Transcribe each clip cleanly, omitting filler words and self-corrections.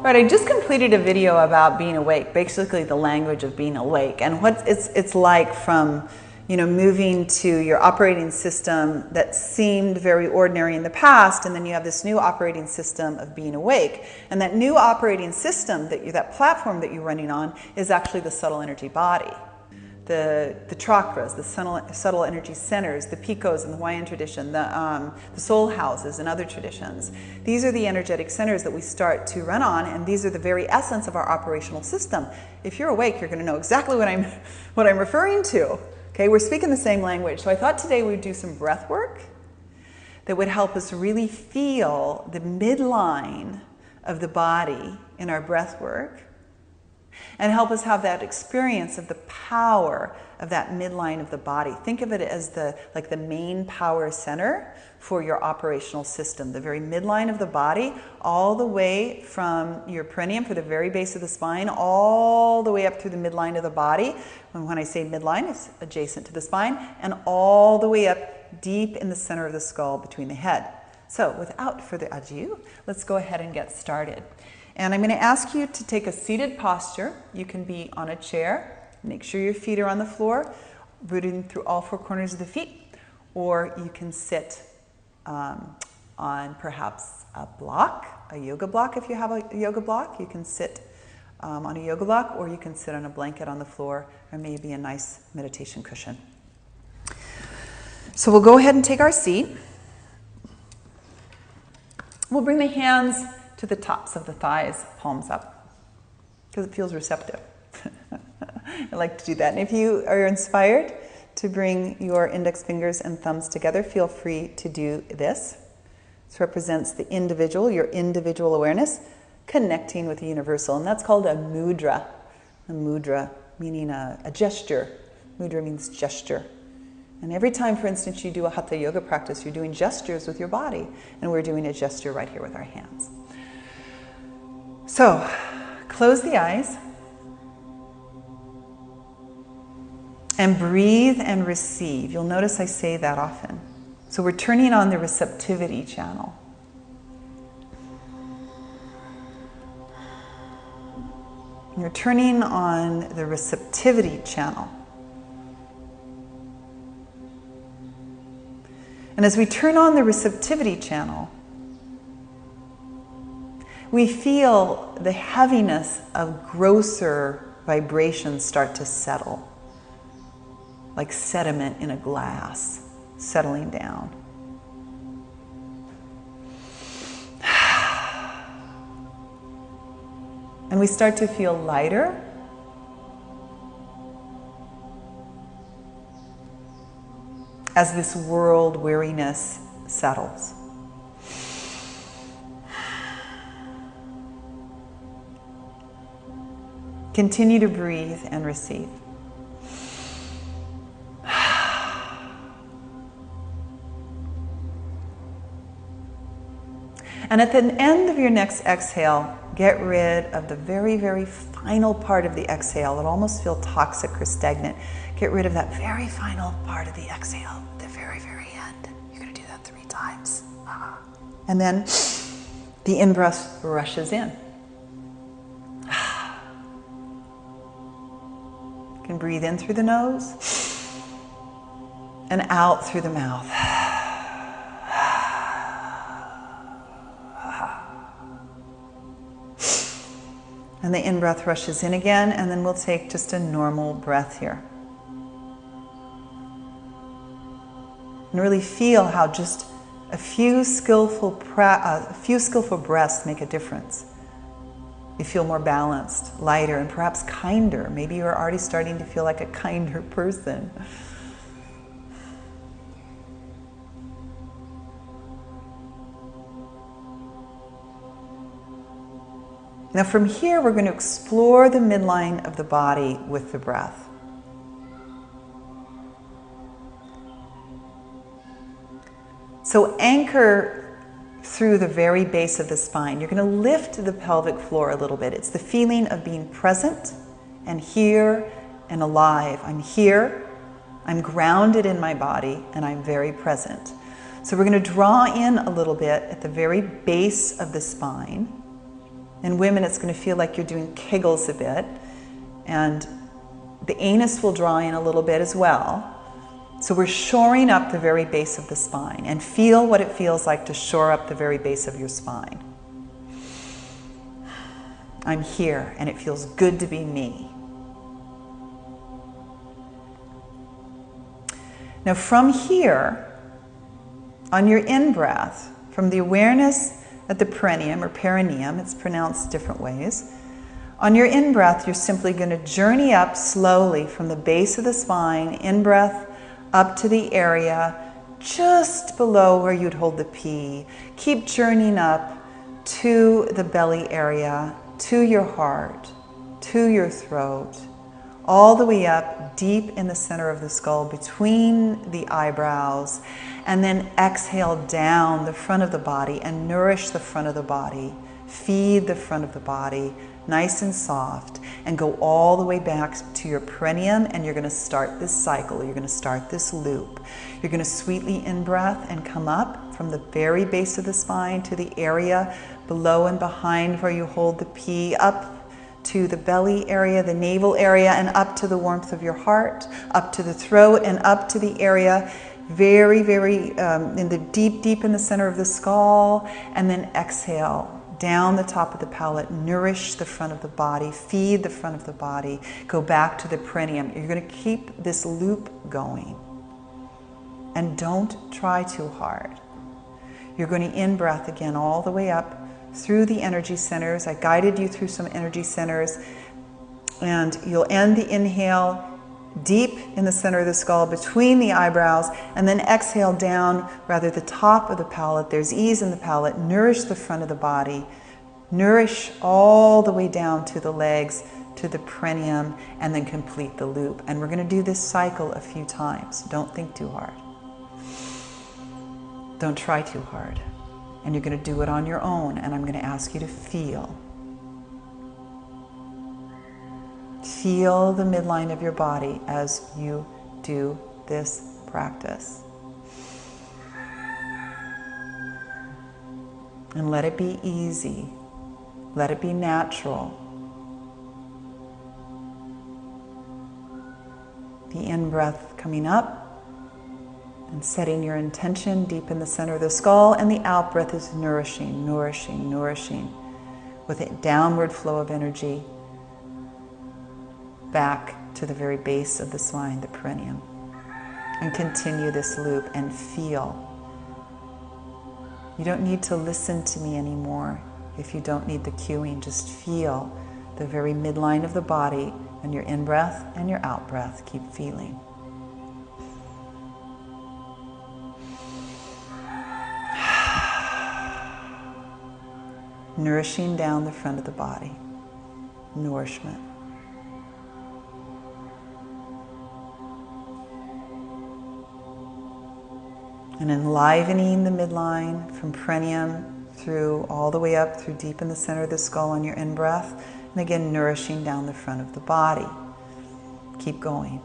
Right, I just completed a video about being awake, basically the language of being awake, and what it's like from, moving to your operating system that seemed very ordinary in the past, and then you have this new operating system of being awake. And that new operating system, that platform that you're running on, is actually the subtle energy body. The chakras, the subtle energy centers, the picos in the Hawaiian tradition, the soul houses in other traditions. These are the energetic centers that we start to run on, and these are the very essence of our operational system. If you're awake, you're going to know exactly what I'm referring to. Okay, we're speaking the same language. So I thought today we'd do some breath work that would help us really feel the midline of the body in our breath work, and help us have that experience of the power of that midline of the body. Think of it as the main power center for your operational system, the very midline of the body, all the way from your perineum, for the very base of the spine, all the way up through the midline of the body. And when I say midline, it's adjacent to the spine, and all the way up deep in the center of the skull between the head. So without further ado, let's go ahead and get started. And I'm going to ask you to take a seated posture. You can be on a chair. Make sure your feet are on the floor, rooting through all four corners of the feet. Or you can sit on perhaps a block, a yoga block if you have a yoga block. You can sit on a yoga block, or you can sit on a blanket on the floor, or maybe a nice meditation cushion. So we'll go ahead and take our seat. We'll bring the hands to the tops of the thighs, palms up, because it feels receptive. I like to do that. And if you are inspired to bring your index fingers and thumbs together, feel free to do this. This represents the individual, your individual awareness, connecting with the universal. And that's called a mudra. A mudra meaning a gesture. Mudra means gesture. And every time, for instance, you do a hatha yoga practice, you're doing gestures with your body. And we're doing a gesture right here with our hands. So, close the eyes and breathe and receive. You'll notice I say that often. So we're turning on the receptivity channel. You're turning on the receptivity channel. And as we turn on the receptivity channel, we feel the heaviness of grosser vibrations start to settle, like sediment in a glass, settling down. And we start to feel lighter. As this world weariness settles. Continue to breathe and receive. And at the end of your next exhale, get rid of the very, very final part of the exhale. It almost feels toxic or stagnant. Get rid of that very final part of the exhale, the very, very end. You're going to do that 3 times. And then the in-breath rushes in. You can breathe in through the nose and out through the mouth. And the in-breath rushes in again, and then we'll take just a normal breath here. And really feel how just a few skillful breaths make a difference. You feel more balanced, lighter, and perhaps kinder. Maybe you're already starting to feel like a kinder person. Now from here, we're going to explore the midline of the body with the breath. So anchor through the very base of the spine. You're going to lift the pelvic floor a little bit. It's the feeling of being present and here and alive. I'm here, I'm grounded in my body, and I'm very present. So we're going to draw in a little bit at the very base of the spine. In women, it's going to feel like you're doing Kegels a bit, and the anus will draw in a little bit as well. So we're shoring up the very base of the spine, and feel what it feels like to shore up the very base of your spine. I'm here, and it feels good to be me. Now from here, on your in-breath, from the awareness at the perineum or perineum, it's pronounced different ways. On your in-breath, you're simply going to journey up slowly from the base of the spine, in-breath, up to the area just below where you'd hold the P. Keep journeying up to the belly area, to your heart, to your throat, all the way up deep in the center of the skull between the eyebrows, and then exhale down the front of the body and nourish the front of the body. Feed the front of the body, nice and soft, and go all the way back to your perineum, and you're going to start this cycle. You're going to start this loop. You're going to sweetly in-breath and come up from the very base of the spine to the area below and behind where you hold the P, up to the belly area, the navel area, and up to the warmth of your heart, up to the throat, and up to the area very, very in the deep in the center of the skull, and then exhale down the top of the palate, nourish the front of the body, feed the front of the body, go back to the perineum. You're going to keep this loop going, and don't try too hard. You're going to in-breath again all the way up through the energy centers. I guided you through some energy centers, and you'll end the inhale deep in the center of the skull between the eyebrows, and then exhale down rather the top of the palate. There's ease in the palate. Nourish the front of the body. Nourish all the way down to the legs, to the perineum, and then complete the loop. And we're going to do this cycle a few times. Don't think too hard. Don't try too hard. And you're going to do it on your own, and I'm going to ask you to feel. Feel the midline of your body as you do this practice. And let it be easy. Let it be natural. The in-breath coming up and setting your intention deep in the center of the skull, and the out-breath is nourishing, nourishing, nourishing, with a downward flow of energy back to the very base of the spine, the perineum. And continue this loop and feel. You don't need to listen to me anymore if you don't need the cueing. Just feel the very midline of the body and your in-breath and your out-breath. Keep feeling. Nourishing down the front of the body. Nourishment. And enlivening the midline from perineum through all the way up through deep in the center of the skull on your in-breath. And again, nourishing down the front of the body. Keep going.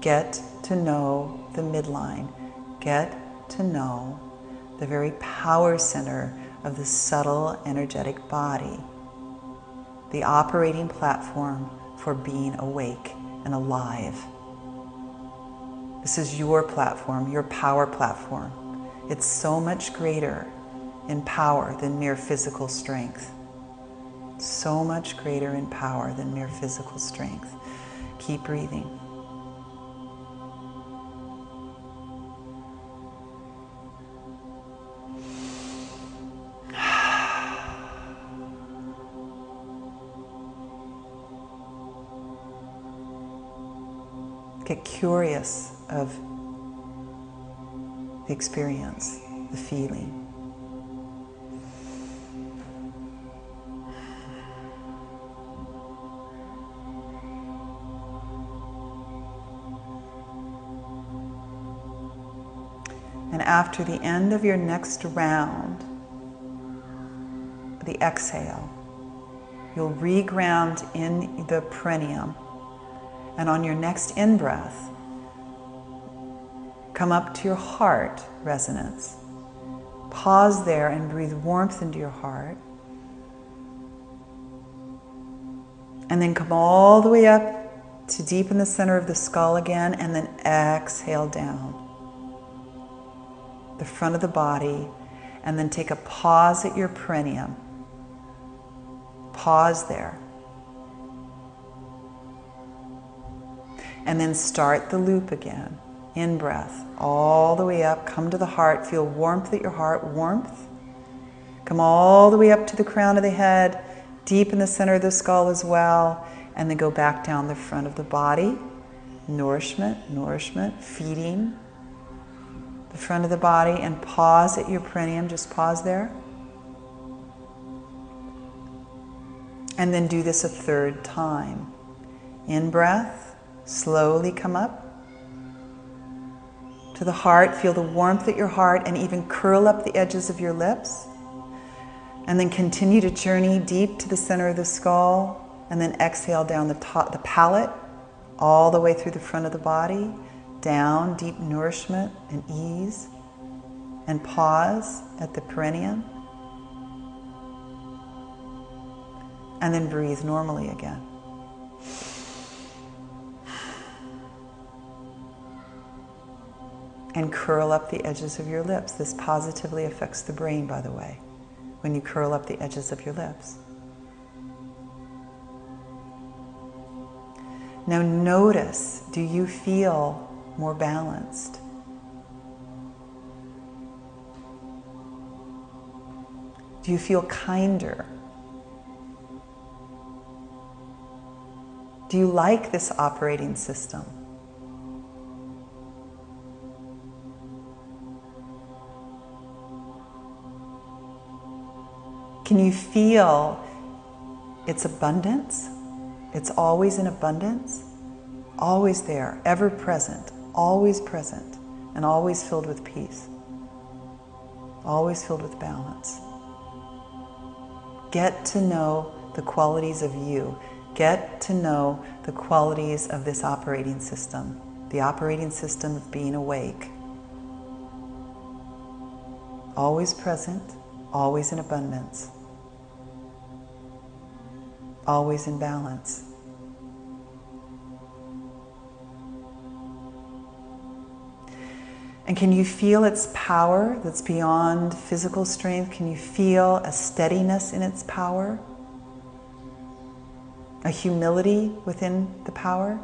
Get to know the midline. Get to know the very power center of the subtle energetic body. The operating platform for being awake and alive. This is your platform, your power platform. It's so much greater in power than mere physical strength. So much greater in power than mere physical strength. Keep breathing. Get curious of the experience, the feeling. And after the end of your next round, the exhale, you'll reground in the perineum. And on your next in-breath, come up to your heart resonance. Pause there and breathe warmth into your heart. And then come all the way up to deep in the center of the skull again, and then exhale down the front of the body, and then take a pause at your perineum. Pause there. And then start the loop again. In breath, all the way up, come to the heart, feel warmth at your heart, warmth. Come all the way up to the crown of the head, deep in the center of the skull as well, and then go back down the front of the body. Nourishment, nourishment, feeding the front of the body, and pause at your perineum, just pause there. And then do this a third time. In breath, slowly come up to the heart, feel the warmth at your heart, and even curl up the edges of your lips. And then continue to journey deep to the center of the skull, and then exhale down the top, the palate, all the way through the front of the body, down, deep nourishment and ease, and pause at the perineum. And then breathe normally again. And curl up the edges of your lips. This positively affects the brain, by the way, when you curl up the edges of your lips. Now notice, do you feel more balanced? Do you feel kinder? Do you like this operating system? Can you feel its abundance? It's always in abundance, always there, ever present, and always filled with peace, always filled with balance. Get to know the qualities of you. Get to know the qualities of this operating system, the operating system of being awake. Always present, always in abundance, always in balance. And can you feel its power that's beyond physical strength? Can you feel a steadiness in its power? A humility within the power?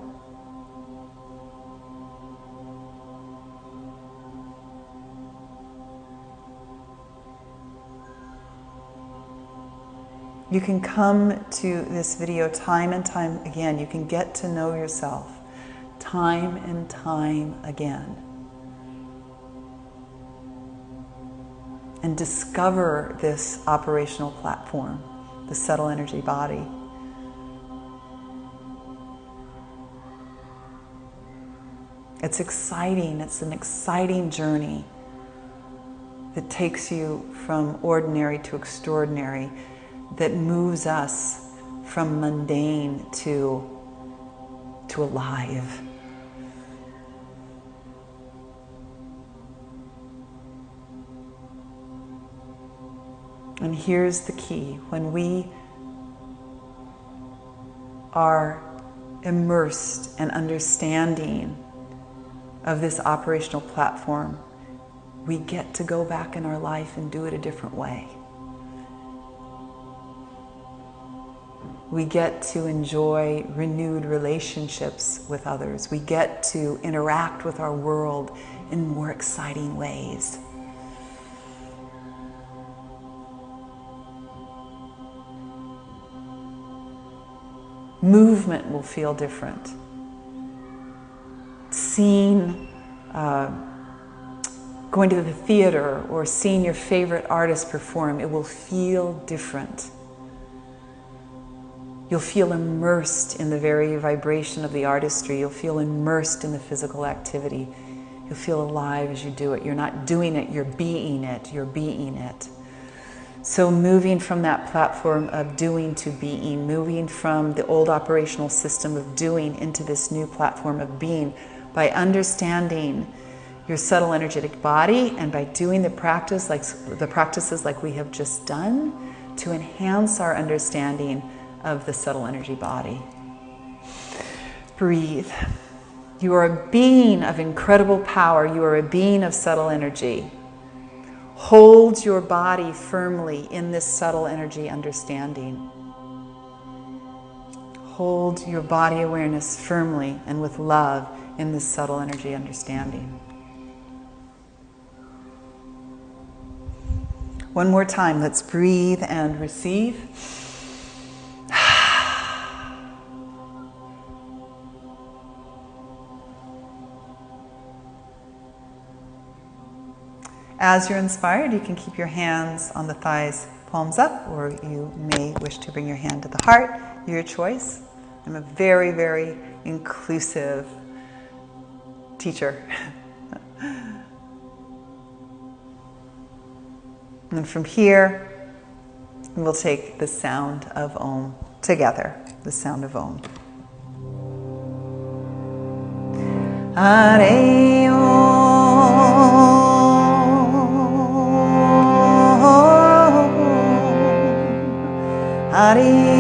You can come to this video time and time again. You can get to know yourself time and time again. And discover this operational platform, the subtle energy body. It's exciting. It's an exciting journey that takes you from ordinary to extraordinary, that moves us from mundane to alive. And here's the key. When we are immersed and understanding of this operational platform, we get to go back in our life and do it a different way. We get to enjoy renewed relationships with others. We get to interact with our world in more exciting ways. Movement will feel different. Seeing, going to the theater or seeing your favorite artist perform, it will feel different. You'll feel immersed in the very vibration of the artistry. You'll feel immersed in the physical activity. You'll feel alive as you do it. You're not doing it, you're being it. You're being it. So moving from that platform of doing to being, moving from the old operational system of doing into this new platform of being, by understanding your subtle energetic body, and by doing the practices like we have just done, to enhance our understanding of the subtle energy body. Breathe. You are a being of incredible power. You are a being of subtle energy. Hold your body firmly in this subtle energy understanding. Hold your body awareness firmly and with love in this subtle energy understanding. One more time, let's breathe and receive. As you're inspired, you can keep your hands on the thighs, palms up, or you may wish to bring your hand to the heart, your choice. I'm a very, very inclusive teacher. And from here, we'll take the sound of Om together, the sound of Om. Hare Om, Hare